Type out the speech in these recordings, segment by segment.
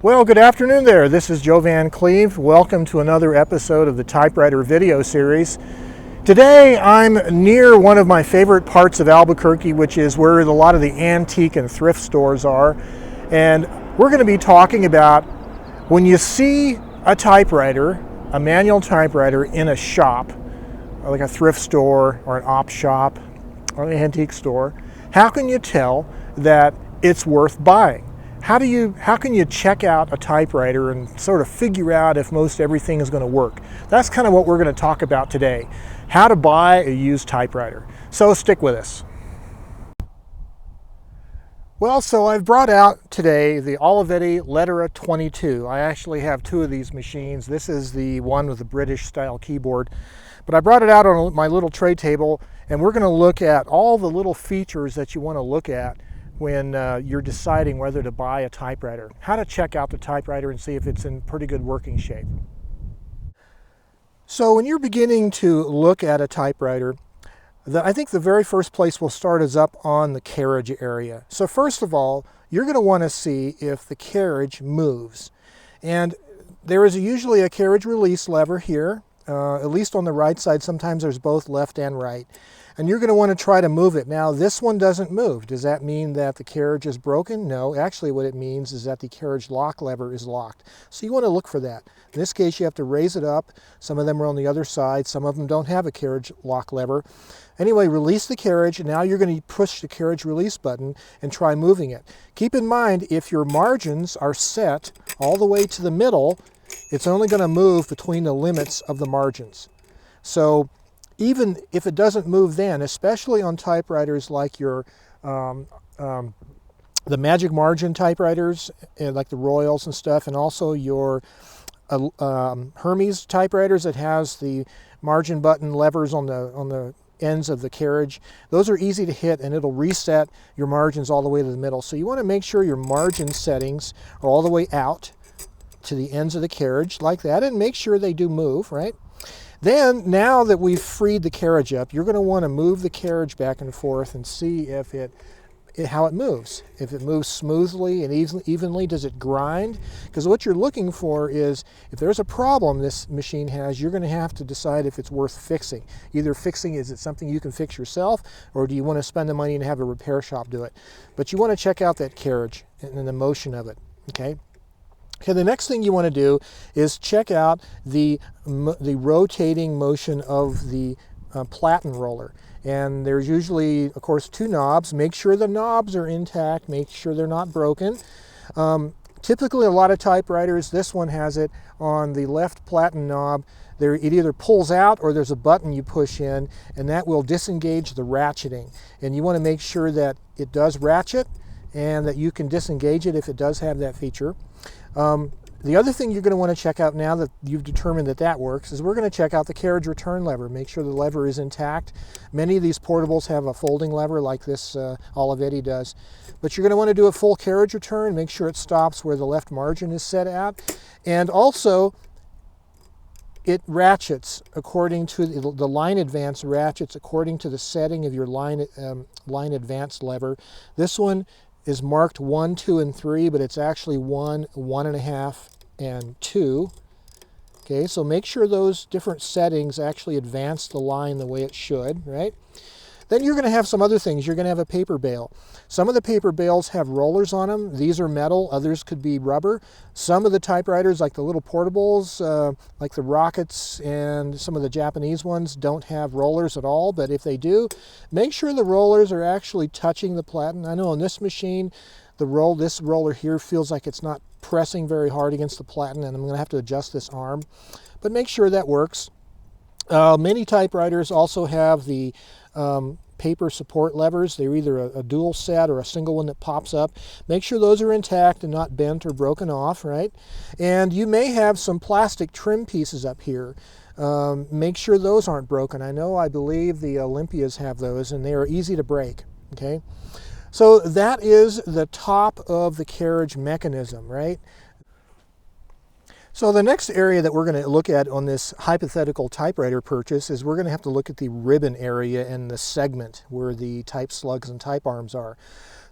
Well, good afternoon there. This is Jovan Cleave. Welcome to another episode of the Typewriter video series. Today I'm near one of my favorite parts of Albuquerque, which is where a lot of the antique and thrift stores are. And we're going to be talking about when you see a typewriter, a manual typewriter in a shop, like a thrift store or an op shop or an antique store, how can you tell that it's worth buying? How can you check out a typewriter and sort of figure out if most everything is going to work? That's kind of what we're going to talk about today. How to buy a used typewriter. So stick with us. Well, so I've brought out today the Olivetti Lettera 22. I actually have two of these machines. This is the one with the British style keyboard. But I brought it out on my little tray table, and we're going to look at all the little features that you want to look at when you're deciding whether to buy a typewriter. How to check out the typewriter and see if it's in pretty good working shape. So when you're beginning to look at a typewriter, I think the very first place we'll start is up on the carriage area. So first of all, you're going to want to see if the carriage moves. And there is usually a carriage release lever here, at least on the right side. Sometimes there's both left and right. And you're going to want to try to move it. Now, this one doesn't move. Does that mean that the carriage is broken? No. Actually, what it means is that the carriage lock lever is locked. So you want to look for that. In this case, you have to raise it up. Some of them are on the other side. Some of them don't have a carriage lock lever. Anyway, release the carriage. Now you're going to push the carriage release button and try moving it. Keep in mind, if your margins are set all the way to the middle, it's only going to move between the limits of the margins. So even if it doesn't move then, especially on typewriters like your the Magic Margin typewriters, like the Royals and stuff, and also your Hermes typewriters that has the margin button levers on the ends of the carriage, those are easy to hit and it'll reset your margins all the way to the middle. So you want to make sure your margin settings are all the way out to the ends of the carriage like that, and make sure they do move, right? Then, now that we've freed the carriage up, you're going to want to move the carriage back and forth and see if how it moves. If it moves smoothly and evenly, does it grind? Because what you're looking for is, if there's a problem this machine has, you're going to have to decide if it's worth fixing. Either fixing, is it something you can fix yourself, or do you want to spend the money and have a repair shop do it? But you want to check out that carriage and the motion of it, okay? Okay, the next thing you want to do is check out the rotating motion of the platen roller. And there's usually, of course, two knobs. Make sure the knobs are intact. Make sure they're not broken. Typically, a lot of typewriters, this one has it on the left platen knob. It either pulls out or there's a button you push in, and that will disengage the ratcheting. And you want to make sure that it does ratchet and that you can disengage it if it does have that feature. The other thing you're going to want to check out, now that you've determined that that works, is we're going to check out the carriage return lever. Make sure the lever is intact. Many of these portables have a folding lever like this Olivetti does. But you're going to want to do a full carriage return. Make sure it stops where the left margin is set at. And also, it ratchets according to the line advance ratchets according to the setting of your line advance lever. This one is marked 1, 2, and 3, but it's actually 1, 1.5, and 2. Okay, so make sure those different settings actually advance the line the way it should, right? Then you're going to have some other things. You're going to have a paper bail. Some of the paper bails have rollers on them. These are metal. Others could be rubber. Some of the typewriters, like the little portables, like the Rockets and some of the Japanese ones, don't have rollers at all. But if they do, make sure the rollers are actually touching the platen. I know on this machine, this roller here feels like it's not pressing very hard against the platen, and I'm going to have to adjust this arm. But make sure that works. Many typewriters also have the paper support levers. They're either a dual set or a single one that pops up. Make sure those are intact and not bent or broken off, right? And you may have some plastic trim pieces up here. Make sure those aren't broken. I believe the Olympias have those, and they are easy to break, okay? So that is the top of the carriage mechanism, right? So the next area that we're going to look at on this hypothetical typewriter purchase is we're going to have to look at the ribbon area and the segment where the type slugs and type arms are.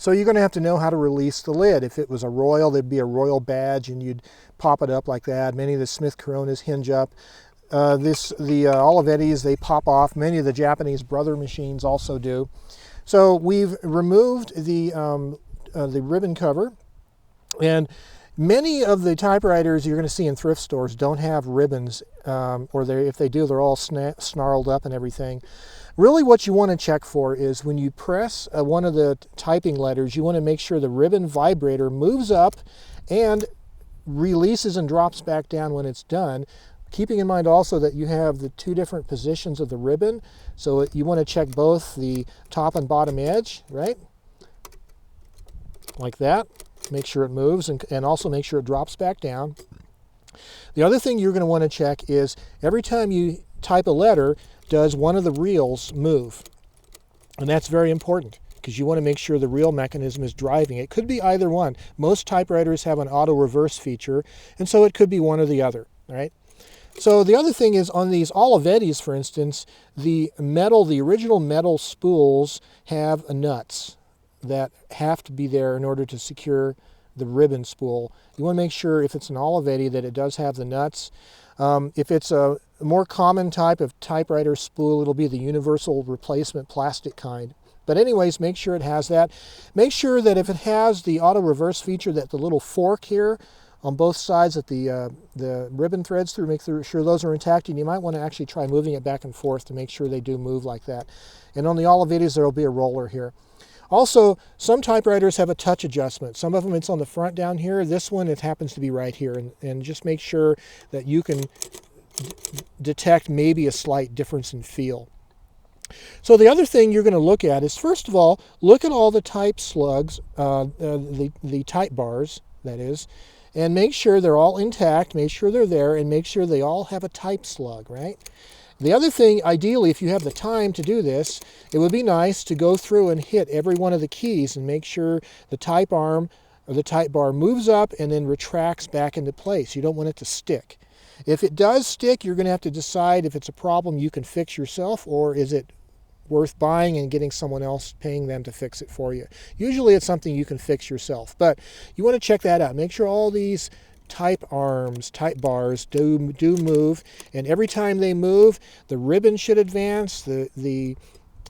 So you're going to have to know how to release the lid. If it was a Royal, there'd be a Royal badge and you'd pop it up like that. Many of the Smith Coronas hinge up. The Olivettis, they pop off. Many of the Japanese brother machines also do. So we've removed the ribbon cover, and many of the typewriters you're going to see in thrift stores don't have ribbons, or if they do, they're all snarled up and everything. Really what you want to check for is when you press one of the typing letters, you want to make sure the ribbon vibrator moves up and releases and drops back down when it's done, keeping in mind also that you have the two different positions of the ribbon. So you want to check both the top and bottom edge, right? Like that. Make sure it moves and also make sure it drops back down. The other thing you're going to want to check is every time you type a letter, does one of the reels move? And that's very important because you want to make sure the reel mechanism is driving. It could be either one. Most typewriters have an auto reverse feature, and so it could be one or the other, right? So the other thing is on these Olivettis, for instance, the original metal spools have nuts that have to be there in order to secure the ribbon spool. You want to make sure if it's an Olivetti that it does have the nuts. If it's a more common type of typewriter spool, it'll be the universal replacement plastic kind. But anyways, make sure it has that. Make sure that if it has the auto reverse feature, that the little fork here on both sides that the ribbon threads through, make sure those are intact, and you might want to actually try moving it back and forth to make sure they do move like that. And on the Olivettis, there will be a roller here. Also, some typewriters have a touch adjustment. Some of them it's on the front down here. This one, it happens to be right here. And just make sure that you can detect maybe a slight difference in feel. So the other thing you're going to look at is, first of all, look at all the type slugs, the type bars, that is, and make sure they're all intact, make sure they're there, and make sure they all have a type slug, right? The other thing, ideally, if you have the time to do this, it would be nice to go through and hit every one of the keys and make sure the type arm or the type bar moves up and then retracts back into place. You don't want it to stick. If it does stick, you're going to have to decide if it's a problem you can fix yourself, or is it worth buying and getting someone else, paying them to fix it for you. Usually it's something you can fix yourself, but you want to check that out. Make sure all these type arms, type bars do move, and every time they move, the ribbon should advance, the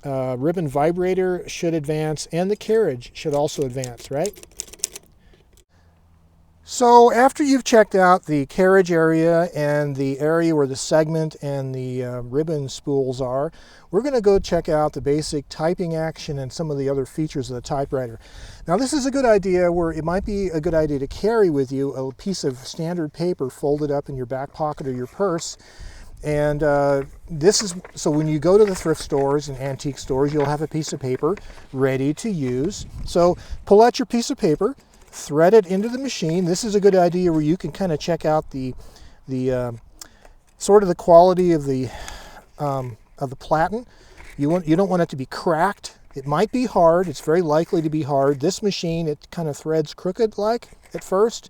ribbon vibrator should advance, and the carriage should also advance, right? So after you've checked out the carriage area and the area where the segment and the ribbon spools are, we're going to go check out the basic typing action and some of the other features of the typewriter. Now this is a good idea where it might be a good idea to carry with you a piece of standard paper folded up in your back pocket or your purse. And this is, so when you go to the thrift stores and antique stores, you'll have a piece of paper ready to use. So pull out your piece of paper, thread it into the machine. This is a good idea where you can kind of check out the sort of the quality of the platen. You don't want it to be cracked. It might be hard. It's very likely to be hard. This machine, it kind of threads crooked like at first,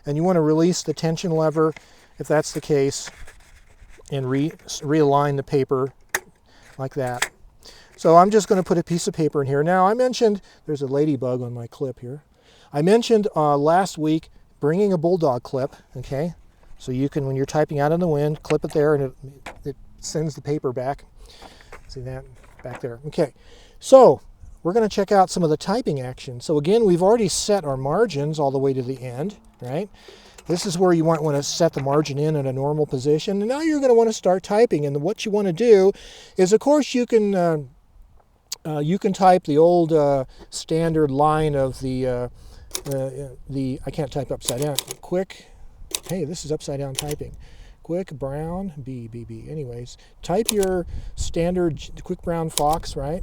and you want to release the tension lever if that's the case, and realign the paper like that. So I'm just going to put a piece of paper in here. Now I mentioned, there's a ladybug on my clip here. I mentioned last week bringing a bulldog clip, okay? So you can, when you're typing out in the wind, clip it there and it sends the paper back. See that? Back there. Okay, so we're going to check out some of the typing action. So again, we've already set our margins all the way to the end, right? This is where you might want to set the margin in at a normal position. And now you're going to want to start typing. And what you want to do is, of course, you can type the old standard line of the I can't type upside down. Quick. Hey, this is upside down typing. Quick brown B. Anyways, type your standard quick brown fox, right?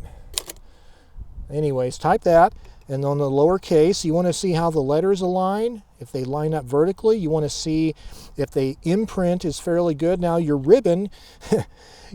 Anyways, type that, and on the lower case, you want to see how the letters align If they line up vertically, you want to see if the imprint is fairly good. Now your ribbon,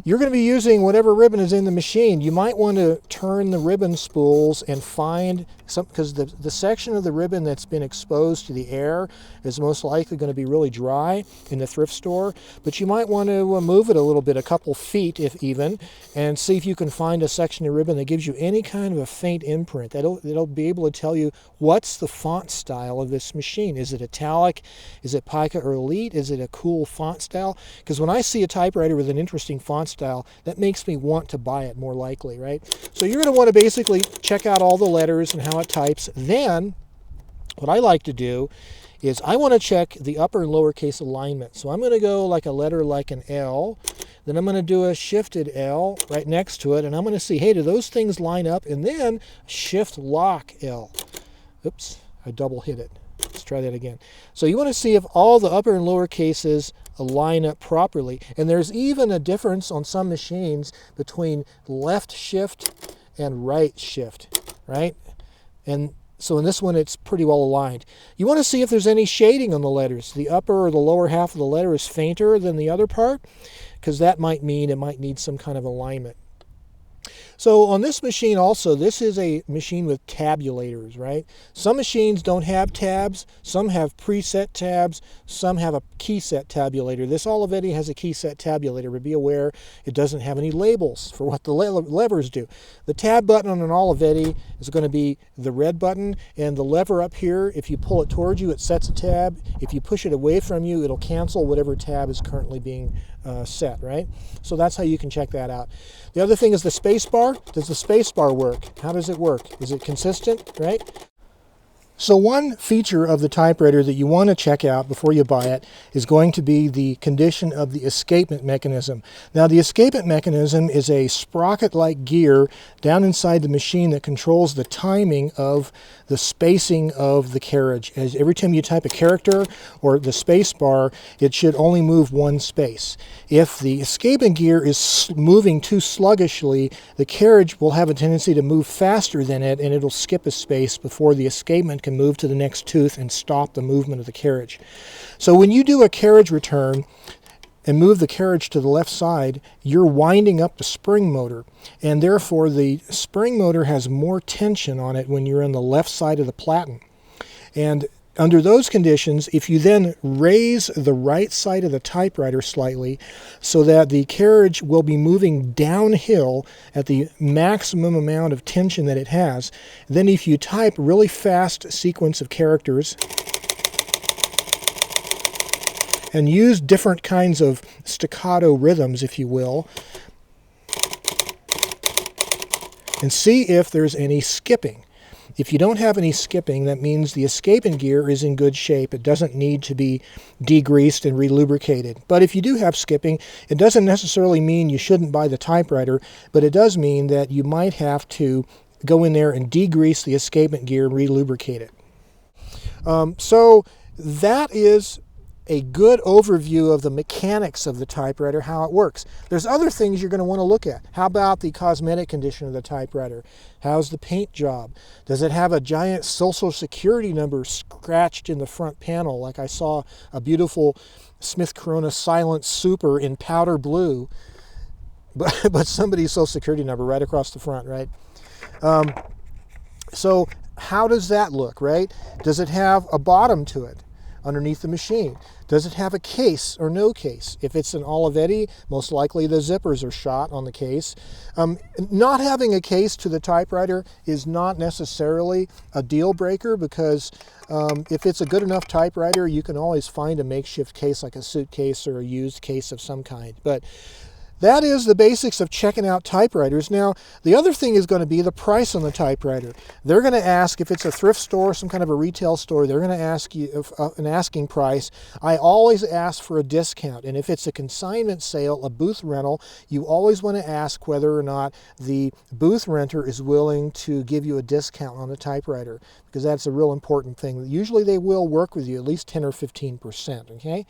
you're going to be using whatever ribbon is in the machine. You might want to turn the ribbon spools and find some, because the section of the ribbon that's been exposed to the air is most likely going to be really dry in the thrift store. But you might want to move it a little bit, a couple feet if even, and see if you can find a section of ribbon that gives you any kind of a faint imprint. It'll be able to tell you what's the font style of this machine. Is it italic? Is it Pica or Elite? Is it a cool font style? Because when I see a typewriter with an interesting font style, that makes me want to buy it more likely, right? So you're going to want to basically check out all the letters and how it types. Then what I like to do is I want to check the upper and lowercase alignment. So I'm going to go like a letter like an L. Then I'm going to do a shifted L right next to it, and I'm going to see, hey, do those things line up? And then shift lock L. Oops, I double hit it. Let's try that again. So you want to see if all the upper and lower cases line up properly. And there's even a difference on some machines between left shift and right shift, right? And so in this one, it's pretty well aligned. You want to see if there's any shading on the letters. The upper or the lower half of the letter is fainter than the other part, because that might mean it might need some kind of alignment. So on this machine also, this is a machine with tabulators, right? Some machines don't have tabs, some have preset tabs, some have a key set tabulator. This Olivetti has a key set tabulator, but be aware it doesn't have any labels for what the levers do. The tab button on an Olivetti is going to be the red button, and the lever up here, if you pull it towards you, it sets a tab. If you push it away from you, it'll cancel whatever tab is currently being set, right? So that's how you can check that out. The other thing is the space bar. Does the space bar work? How does it work? Is it consistent, right? So one feature of the typewriter that you want to check out before you buy it is going to be the condition of the escapement mechanism. Now the escapement mechanism is a sprocket-like gear down inside the machine that controls the timing of the spacing of the carriage. As every time you type a character or the space bar, it should only move one space. If the escapement gear is moving too sluggishly, the carriage will have a tendency to move faster than it, and it'll skip a space before the escapement can move to the next tooth and stop the movement of the carriage. So when you do a carriage return and move the carriage to the left side, you're winding up the spring motor, and therefore the spring motor has more tension on it when you're on the left side of the platen. And under those conditions, if you then raise the right side of the typewriter slightly so that the carriage will be moving downhill at the maximum amount of tension that it has, then if you type really fast sequence of characters and use different kinds of staccato rhythms, if you will, and see if there's any skipping. If you don't have any skipping, that means the escapement gear is in good shape. It doesn't need to be degreased and relubricated. But if you do have skipping, it doesn't necessarily mean you shouldn't buy the typewriter, but it does mean that you might have to go in there and degrease the escapement gear and relubricate it. So that is a good overview of the mechanics of the typewriter, how it works. There's other things you're going to want to look at. How about the cosmetic condition of the typewriter? How's the paint job? Does it have a giant Social Security number scratched in the front panel, like I saw a beautiful Smith Corona Silent Super in powder blue, but somebody's Social Security number right across the front, right? So how does that look, right? Does it have a bottom to it underneath the machine? Does it have a case or no case? If it's an Olivetti, most likely the zippers are shot on the case. Not having a case to the typewriter is not necessarily a deal breaker, because if it's a good enough typewriter, you can always find a makeshift case like a suitcase or a used case of some kind. But that is the basics of checking out typewriters. Now, the other thing is going to be the price on the typewriter. They're going to ask, if it's a thrift store, some kind of a retail store, they're going to ask you an asking price. I always ask for a discount. And if it's a consignment sale, a booth rental, you always want to ask whether or not the booth renter is willing to give you a discount on the typewriter, because that's a real important thing. Usually they will work with you at least 10 or 15%, okay?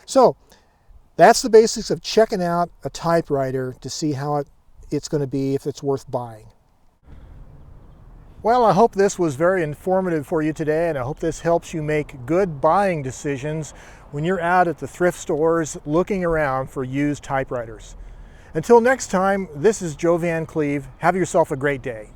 So that's the basics of checking out a typewriter to see how it's going to be, if it's worth buying. Well, I hope this was very informative for you today, and I hope this helps you make good buying decisions when you're out at the thrift stores looking around for used typewriters. Until next time, this is Joe Van Cleave. Have yourself a great day.